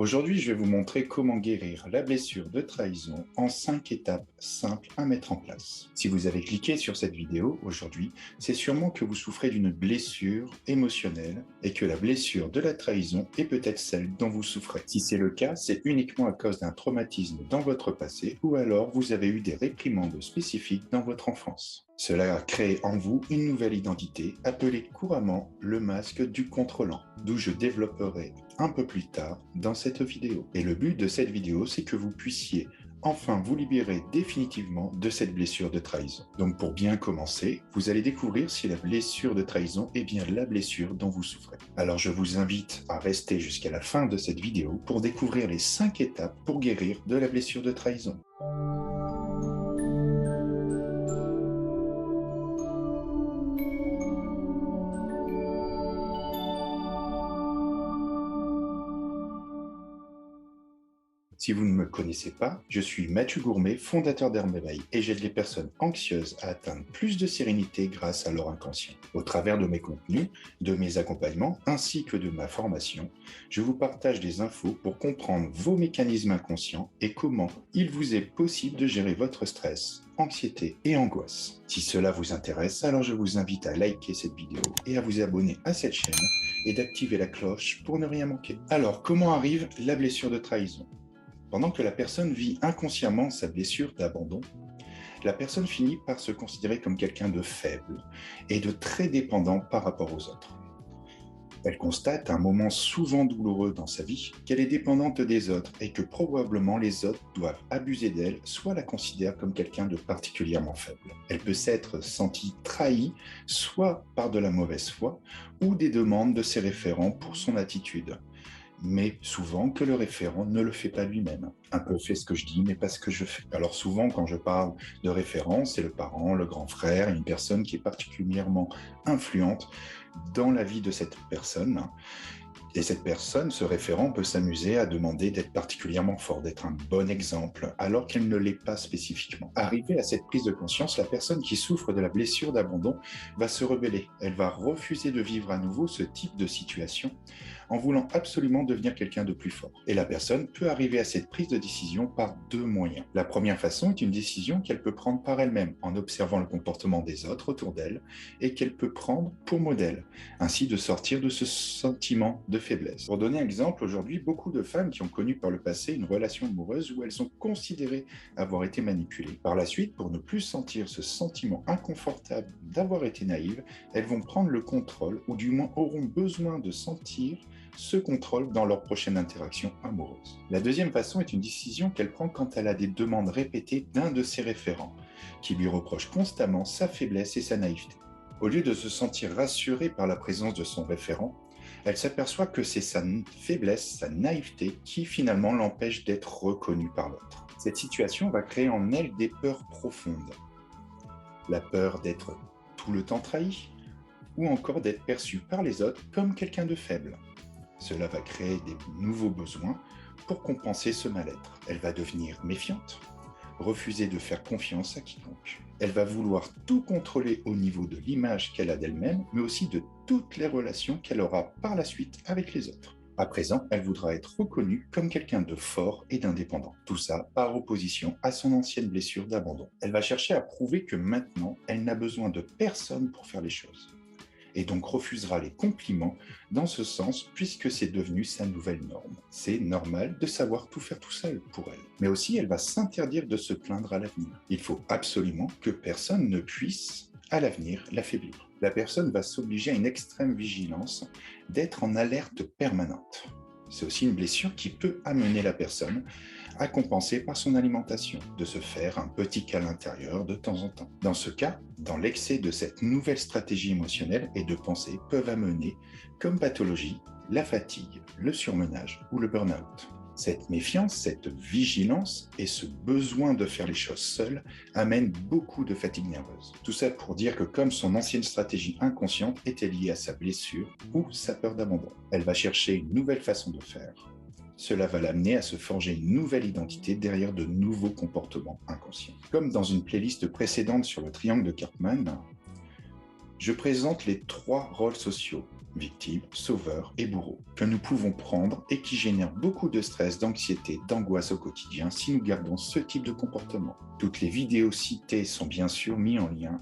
Aujourd'hui, je vais vous montrer comment guérir la blessure de trahison en 5 étapes simples à mettre en place. Si vous avez cliqué sur cette vidéo aujourd'hui, c'est sûrement que vous souffrez d'une blessure émotionnelle et que la blessure de la trahison est peut-être celle dont vous souffrez. Si c'est le cas, c'est uniquement à cause d'un traumatisme dans votre passé ou alors vous avez eu des réprimandes spécifiques dans votre enfance. Cela a créé en vous une nouvelle identité appelée couramment le masque du contrôlant, d'où je développerai un peu plus tard dans cette vidéo. Et le but de cette vidéo, c'est que vous puissiez enfin vous libérer définitivement de cette blessure de trahison. Donc pour bien commencer, vous allez découvrir si la blessure de trahison est bien la blessure dont vous souffrez. Alors je vous invite à rester jusqu'à la fin de cette vidéo pour découvrir les 5 étapes pour guérir de la blessure de trahison. Si vous ne me connaissez pas, je suis Mathieu Gourmet, fondateur d'Herméveil, et j'aide les personnes anxieuses à atteindre plus de sérénité grâce à leur inconscient. Au travers de mes contenus, de mes accompagnements, ainsi que de ma formation, je vous partage des infos pour comprendre vos mécanismes inconscients et comment il vous est possible de gérer votre stress, anxiété et angoisse. Si cela vous intéresse, alors je vous invite à liker cette vidéo et à vous abonner à cette chaîne et d'activer la cloche pour ne rien manquer. Alors, comment arrive la blessure de trahison ? Pendant que la personne vit inconsciemment sa blessure d'abandon, la personne finit par se considérer comme quelqu'un de faible et de très dépendant par rapport aux autres. Elle constate à un moment souvent douloureux dans sa vie qu'elle est dépendante des autres et que probablement les autres doivent abuser d'elle, soit la considèrent comme quelqu'un de particulièrement faible. Elle peut s'être sentie trahie, soit par de la mauvaise foi ou des demandes de ses référents pour son attitude, mais souvent que le référent ne le fait pas lui-même. Un peu fait ce que je dis, mais pas ce que je fais. Alors souvent, quand je parle de référent, c'est le parent, le grand frère, une personne qui est particulièrement influente dans la vie de cette personne. Et cette personne, ce référent, peut s'amuser à demander d'être particulièrement fort, d'être un bon exemple, alors qu'elle ne l'est pas spécifiquement. Arrivée à cette prise de conscience, la personne qui souffre de la blessure d'abandon va se rebeller. Elle va refuser de vivre à nouveau ce type de situation en voulant absolument devenir quelqu'un de plus fort. Et la personne peut arriver à cette prise de décision par deux moyens. La première façon est une décision qu'elle peut prendre par elle-même, en observant le comportement des autres autour d'elle, et qu'elle peut prendre pour modèle, ainsi de sortir de ce sentiment de faiblesse. Pour donner un exemple, aujourd'hui, beaucoup de femmes qui ont connu par le passé une relation amoureuse où elles ont considéré avoir été manipulées. Par la suite, pour ne plus sentir ce sentiment inconfortable d'avoir été naïves, elles vont prendre le contrôle, ou du moins auront besoin de sentir ce contrôle dans leur prochaine interaction amoureuse. La deuxième façon est une décision qu'elle prend quand elle a des demandes répétées d'un de ses référents, qui lui reproche constamment sa faiblesse et sa naïveté. Au lieu de se sentir rassurée par la présence de son référent, elle s'aperçoit que c'est sa faiblesse, sa naïveté qui finalement l'empêche d'être reconnue par l'autre. Cette situation va créer en elle des peurs profondes. La peur d'être tout le temps trahie ou encore d'être perçue par les autres comme quelqu'un de faible. Cela va créer des nouveaux besoins pour compenser ce mal-être. Elle va devenir méfiante, refuser de faire confiance à quiconque. Elle va vouloir tout contrôler au niveau de l'image qu'elle a d'elle-même, mais aussi de toutes les relations qu'elle aura par la suite avec les autres. À présent, elle voudra être reconnue comme quelqu'un de fort et d'indépendant. Tout ça par opposition à son ancienne blessure d'abandon. Elle va chercher à prouver que maintenant, elle n'a besoin de personne pour faire les choses, et donc refusera les compliments dans ce sens puisque c'est devenu sa nouvelle norme. C'est normal de savoir tout faire tout seul pour elle. Mais aussi, elle va s'interdire de se plaindre à l'avenir. Il faut absolument que personne ne puisse, à l'avenir, l'affaiblir. La personne va s'obliger à une extrême vigilance, d'être en alerte permanente. C'est aussi une blessure qui peut amener la personne à compenser par son alimentation, de se faire un petit câlin intérieur de temps en temps. Dans ce cas, dans l'excès de cette nouvelle stratégie émotionnelle et de pensée peuvent amener comme pathologie la fatigue, le surmenage ou le burn-out. Cette méfiance, cette vigilance et ce besoin de faire les choses seul amènent beaucoup de fatigue nerveuse. Tout ça pour dire que comme son ancienne stratégie inconsciente était liée à sa blessure ou sa peur d'abandon, elle va chercher une nouvelle façon de faire. Cela va l'amener à se forger une nouvelle identité derrière de nouveaux comportements inconscients. Comme dans une playlist précédente sur le triangle de Karpman, je présente les 3 rôles sociaux victime, sauveur et bourreau, que nous pouvons prendre et qui génèrent beaucoup de stress, d'anxiété, d'angoisse au quotidien si nous gardons ce type de comportement. Toutes les vidéos citées sont bien sûr mises en lien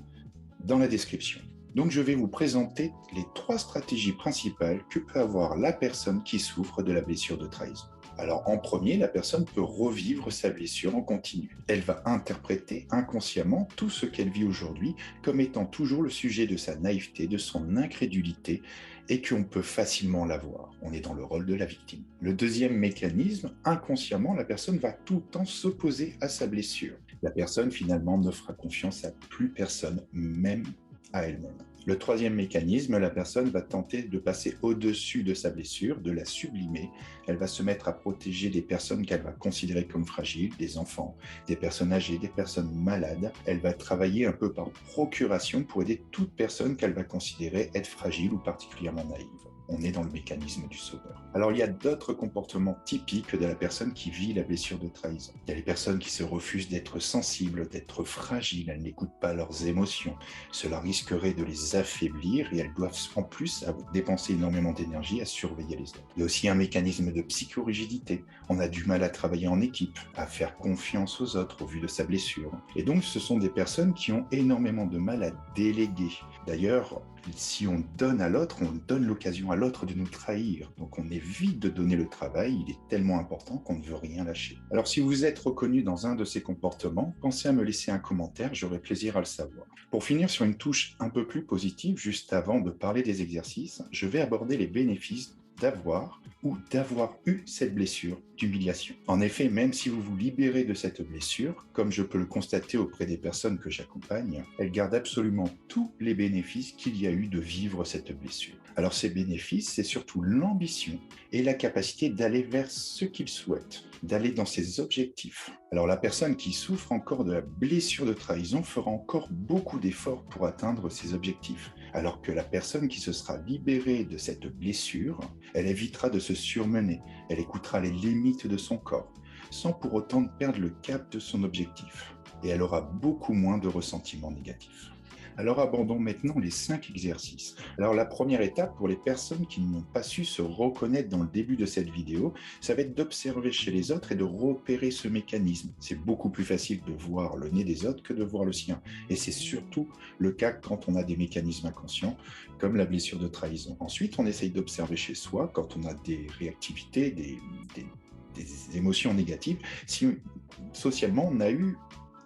dans la description. Donc je vais vous présenter les 3 stratégies principales que peut avoir la personne qui souffre de la blessure de trahison. Alors en premier, la personne peut revivre sa blessure en continu. Elle va interpréter inconsciemment tout ce qu'elle vit aujourd'hui comme étant toujours le sujet de sa naïveté, de son incrédulité et qu'on peut facilement l'avoir. On est dans le rôle de la victime. Le deuxième mécanisme, inconsciemment, la personne va tout le temps s'opposer à sa blessure. La personne finalement ne fera confiance à plus personne, même à elle-même. Le troisième mécanisme, la personne va tenter de passer au-dessus de sa blessure, de la sublimer. Elle va se mettre à protéger des personnes qu'elle va considérer comme fragiles, des enfants, des personnes âgées, des personnes malades. Elle va travailler un peu par procuration pour aider toute personne qu'elle va considérer être fragile ou particulièrement naïve. On est dans le mécanisme du sauveur. Alors, il y a d'autres comportements typiques de la personne qui vit la blessure de trahison. Il y a les personnes qui se refusent d'être sensibles, d'être fragiles, elles n'écoutent pas leurs émotions. Cela risquerait de les affaiblir et elles doivent en plus dépenser énormément d'énergie à surveiller les autres. Il y a aussi un mécanisme de psychorigidité. On a du mal à travailler en équipe, à faire confiance aux autres au vu de sa blessure. Et donc, ce sont des personnes qui ont énormément de mal à déléguer. D'ailleurs, si on donne à l'autre, on donne l'occasion à l'autre de nous trahir. Donc on évite de donner le travail, il est tellement important qu'on ne veut rien lâcher. Alors si vous êtes reconnu dans un de ces comportements, pensez à me laisser un commentaire, j'aurai plaisir à le savoir. Pour finir sur une touche un peu plus positive, juste avant de parler des exercices, je vais aborder les bénéfices d'avoir ou d'avoir eu cette blessure d'humiliation. En effet, même si vous vous libérez de cette blessure, comme je peux le constater auprès des personnes que j'accompagne, elles gardent absolument tous les bénéfices qu'il y a eu de vivre cette blessure. Alors ces bénéfices, c'est surtout l'ambition et la capacité d'aller vers ce qu'ils souhaitent, d'aller dans ses objectifs. Alors la personne qui souffre encore de la blessure de trahison fera encore beaucoup d'efforts pour atteindre ses objectifs, alors que la personne qui se sera libérée de cette blessure, elle évitera de se surmener, elle écoutera les limites de son corps, sans pour autant perdre le cap de son objectif, et elle aura beaucoup moins de ressentiments négatifs. Alors abordons maintenant les 5 exercices. Alors la première étape pour les personnes qui n'ont pas su se reconnaître dans le début de cette vidéo, ça va être d'observer chez les autres et de repérer ce mécanisme. C'est beaucoup plus facile de voir le nez des autres que de voir le sien. Et c'est surtout le cas quand on a des mécanismes inconscients, comme la blessure de trahison. Ensuite, on essaye d'observer chez soi quand on a des réactivités, des émotions négatives, si socialement on a eu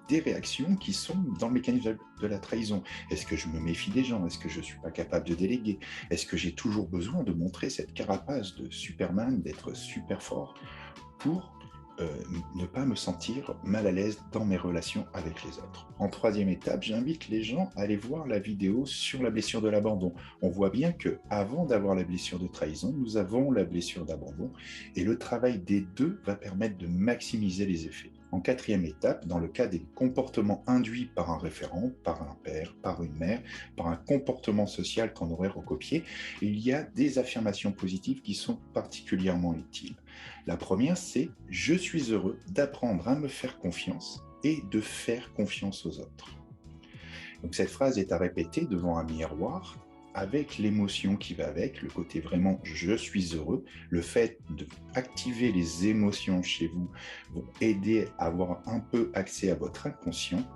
des réactions qui sont dans le mécanisme de la trahison. Est-ce que je me méfie des gens? Est-ce que je ne suis pas capable de déléguer? Est-ce que j'ai toujours besoin de montrer cette carapace de Superman, d'être super fort pour ne pas me sentir mal à l'aise dans mes relations avec les autres? En troisième étape, j'invite les gens à aller voir la vidéo sur la blessure de l'abandon. On voit bien que avant d'avoir la blessure de trahison, nous avons la blessure d'abandon et le travail des deux va permettre de maximiser les effets. En quatrième étape, dans le cas des comportements induits par un référent, par un père, par une mère, par un comportement social qu'on aurait recopié, il y a des affirmations positives qui sont particulièrement utiles. La première, c'est « Je suis heureux d'apprendre à me faire confiance et de faire confiance aux autres ». Donc cette phrase est à répéter devant un miroir avec l'émotion qui va avec, le côté vraiment « je suis heureux », le fait d'activer les émotions chez vous vont aider à avoir un peu accès à votre inconscient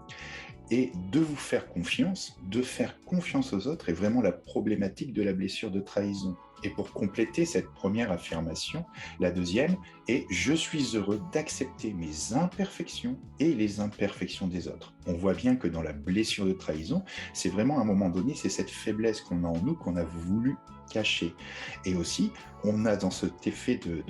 et de vous faire confiance, de faire confiance aux autres est vraiment la problématique de la blessure de trahison. Et pour compléter cette première affirmation, la deuxième est « Je suis heureux d'accepter mes imperfections et les imperfections des autres ». On voit bien que dans la blessure de trahison, c'est vraiment à un moment donné, c'est cette faiblesse qu'on a en nous, qu'on a voulu cacher. Et aussi, on a dans cet effet de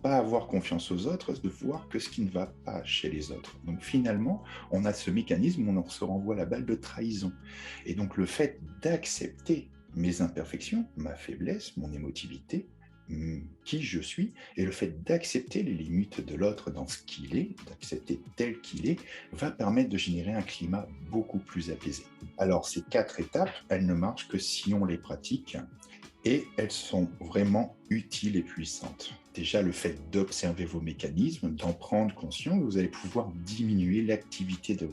pas avoir confiance aux autres, de voir que ce qui ne va pas chez les autres. Donc finalement, on a ce mécanisme où on se renvoie la balle de trahison. Et donc le fait d'accepter mes imperfections, ma faiblesse, mon émotivité, qui je suis, et le fait d'accepter les limites de l'autre dans ce qu'il est, d'accepter tel qu'il est, va permettre de générer un climat beaucoup plus apaisé. Alors ces 4 étapes, elles ne marchent que si on les pratique, et elles sont vraiment utiles et puissantes. Déjà, le fait d'observer vos mécanismes, d'en prendre conscience, vous allez pouvoir diminuer l'activité de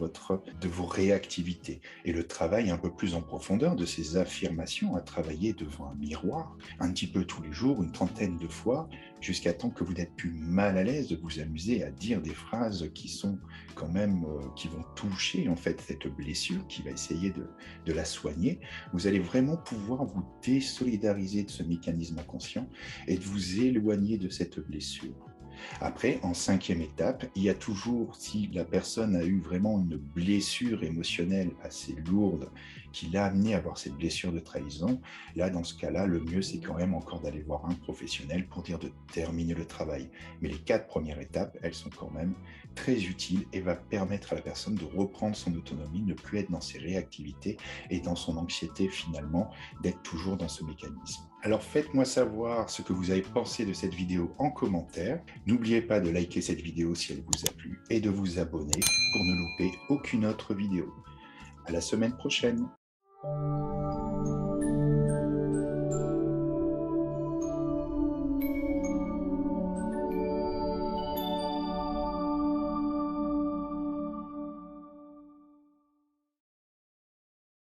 vos réactivités. Et le travail un peu plus en profondeur de ces affirmations à travailler devant un miroir, un petit peu tous les jours, une trentaine de fois, jusqu'à temps que vous n'êtes plus mal à l'aise de vous amuser à dire des phrases qui sont quand même, qui vont toucher en fait cette blessure, qui va essayer de la soigner. Vous allez vraiment pouvoir vous désolidariser de ce mécanisme inconscient et de vous éloigner de cette blessure. Après, en cinquième étape, il y a toujours, si la personne a eu vraiment une blessure émotionnelle assez lourde qui l'a amené à avoir cette blessure de trahison, là, dans ce cas-là, le mieux, c'est quand même encore d'aller voir un professionnel pour dire de terminer le travail. Mais les 4 premières étapes, elles sont quand même très utiles et va permettre à la personne de reprendre son autonomie, ne plus être dans ses réactivités et dans son anxiété finalement, d'être toujours dans ce mécanisme. Alors faites-moi savoir ce que vous avez pensé de cette vidéo en commentaire. N'oubliez pas de liker cette vidéo si elle vous a plu et de vous abonner pour ne louper aucune autre vidéo. À la semaine prochaine.